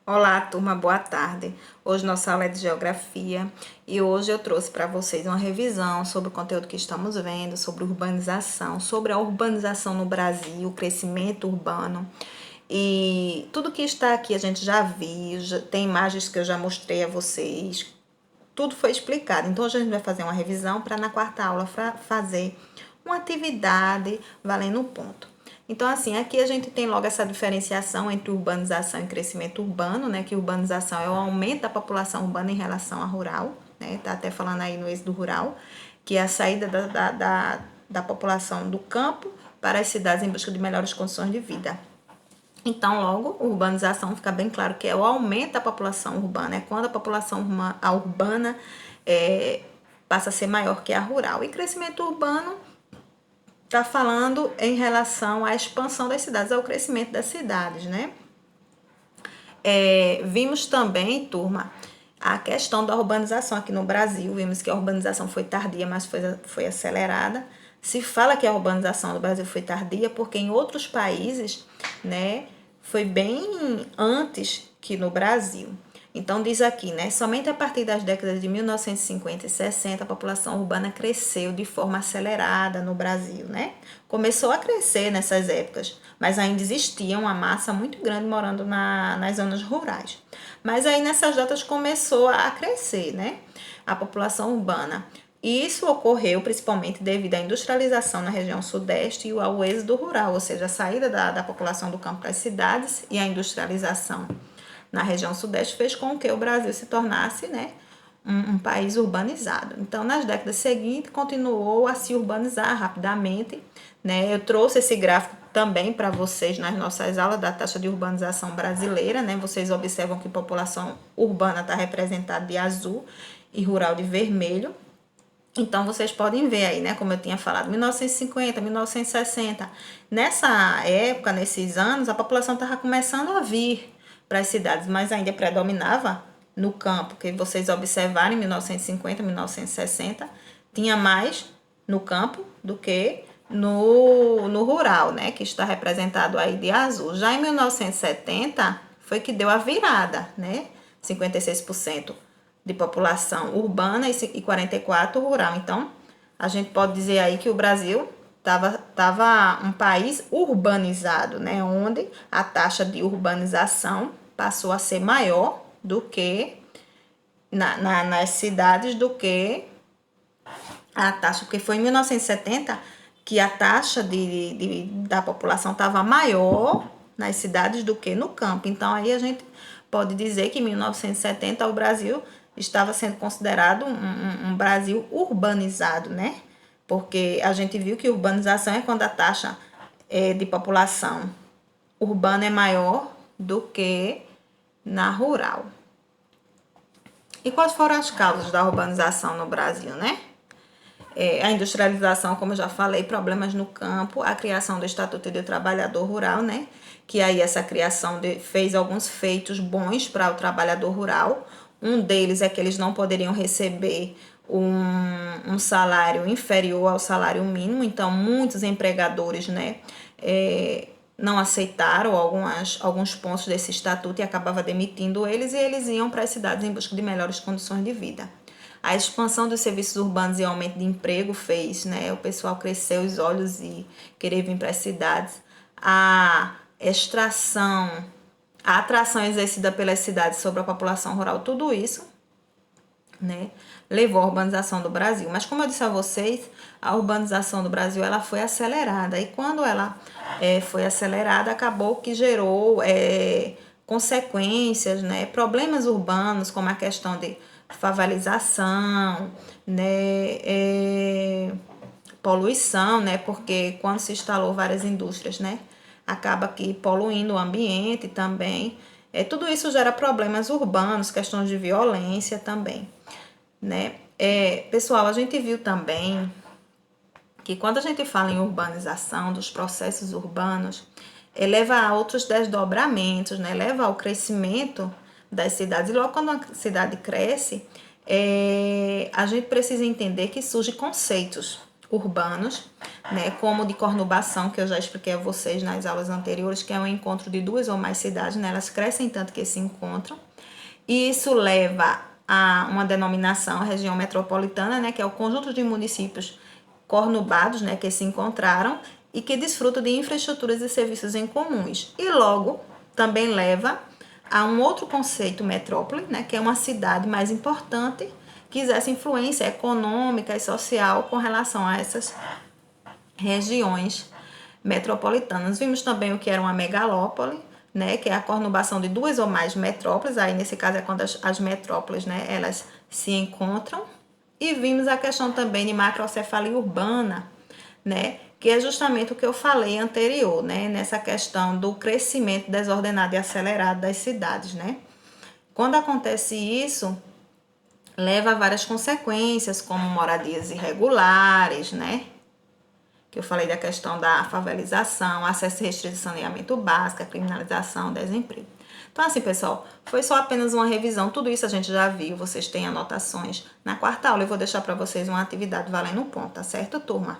Olá, turma, boa tarde. Hoje nossa aula é de Geografia e hoje eu trouxe para vocês uma revisão sobre o conteúdo que estamos vendo, sobre urbanização, sobre a urbanização no Brasil, o crescimento urbano. E tudo que está aqui a gente já viu, tem imagens que eu já mostrei a vocês, tudo foi explicado. Então hoje a gente vai fazer uma revisão para na quarta aula fazer uma atividade valendo ponto. Então, assim, aqui a gente tem logo essa diferenciação entre urbanização e crescimento urbano, né? Que urbanização é o aumento da população urbana em relação à rural, né? Tá até falando aí no êxodo rural, que é a saída da população do campo para as cidades em busca de melhores condições de vida. Então, logo, urbanização fica bem claro que é o aumento da população urbana, é quando a população urbana passa a ser maior que a rural. E crescimento urbano está falando em relação à expansão das cidades, ao crescimento das cidades, né? Vimos também, turma, a questão da urbanização aqui no Brasil. Vimos que a urbanização foi tardia, mas foi acelerada. Se fala que a urbanização do Brasil foi tardia porque em outros países, né, foi bem antes que no Brasil. Então diz aqui, né, somente a partir das décadas de 1950 e 60 a população urbana cresceu de forma acelerada no Brasil, né? Começou a crescer nessas épocas, mas ainda existia uma massa muito grande morando nas zonas rurais. Mas aí nessas datas começou a crescer, né, a população urbana. E isso ocorreu principalmente devido à industrialização na região sudeste e ao êxodo rural, ou seja, a saída da população do campo para as cidades e a industrialização na região sudeste fez com que o Brasil se tornasse, né, um país urbanizado. Então, nas décadas seguintes, continuou a se urbanizar rapidamente, né? Eu trouxe esse gráfico também para vocês nas nossas aulas da taxa de urbanização brasileira, né? Vocês observam que a população urbana está representada de azul e rural de vermelho. Então, vocês podem ver aí, né, como eu tinha falado, 1950, 1960. Nessa época, nesses anos, a população estava começando a vir para as cidades, mas ainda predominava no campo, que vocês observarem, 1950, 1960, tinha mais no campo do que no rural, né, que está representado aí de azul. Já em 1970, foi que deu a virada, né, 56% de população urbana e 44% rural. Então, a gente pode dizer aí que o Brasil estava um país urbanizado, né? Onde a taxa de urbanização passou a ser maior do que nas cidades do que a taxa, porque foi em 1970 que a taxa da população estava maior nas cidades do que no campo. Então, aí a gente pode dizer que em 1970 o Brasil estava sendo considerado um Brasil urbanizado, né? Porque a gente viu que urbanização é quando a taxa de população urbana é maior do que na rural. E quais foram as causas da urbanização no Brasil, né? A industrialização, como eu já falei, problemas no campo, a criação do Estatuto do Trabalhador Rural, né? Que aí essa criação fez alguns feitos bons para o trabalhador rural. Um deles é que eles não poderiam receber um salário inferior ao salário mínimo, então muitos empregadores, né, não aceitaram alguns pontos desse estatuto e acabava demitindo eles, e eles iam para as cidades em busca de melhores condições de vida. A expansão dos serviços urbanos e aumento de emprego fez, né, o pessoal crescer os olhos e querer vir para as cidades. A atração exercida pelas cidades sobre a população rural, tudo isso, né, levou à urbanização do Brasil. Mas como eu disse a vocês, a urbanização do Brasil ela foi acelerada, e quando ela foi acelerada, acabou que gerou consequências, né, problemas urbanos, como a questão de favelização, né, poluição, né, porque quando se instalou várias indústrias, né, acaba que poluindo o ambiente também. Tudo isso gera problemas urbanos, questões de violência também, né? Pessoal, a gente viu também que quando a gente fala em urbanização, dos processos urbanos, leva a outros desdobramentos, né? Leva ao crescimento das cidades. E logo quando a cidade cresce, a gente precisa entender que surgem conceitos. urbanos, né, como de conurbação, que eu já expliquei a vocês nas aulas anteriores, que é um encontro de duas ou mais cidades, né, elas crescem tanto que se encontram, e isso leva a uma denominação, a região metropolitana, né, que é o conjunto de municípios conurbados, né, que se encontraram e que desfrutam de infraestruturas e serviços em comuns. E logo também leva a um outro conceito, metrópole, né, que é uma cidade mais importante que exerce influência econômica e social com relação a essas regiões metropolitanas. Vimos também o que era uma megalópole, né, que é a conurbação de duas ou mais metrópoles, aí nesse caso é quando as metrópoles, né, elas se encontram. E vimos a questão também de macrocefalia urbana, né, que é justamente o que eu falei anterior, né, nessa questão do crescimento desordenado e acelerado das cidades, né. Quando acontece isso, leva a várias consequências, como moradias irregulares, né? Que eu falei da questão da favelização, acesso restrito de saneamento básico, criminalização, desemprego. Então, assim, pessoal, foi só apenas uma revisão. Tudo isso a gente já viu, vocês têm anotações. Na quarta aula eu vou deixar para vocês uma atividade valendo um ponto, tá certo, turma?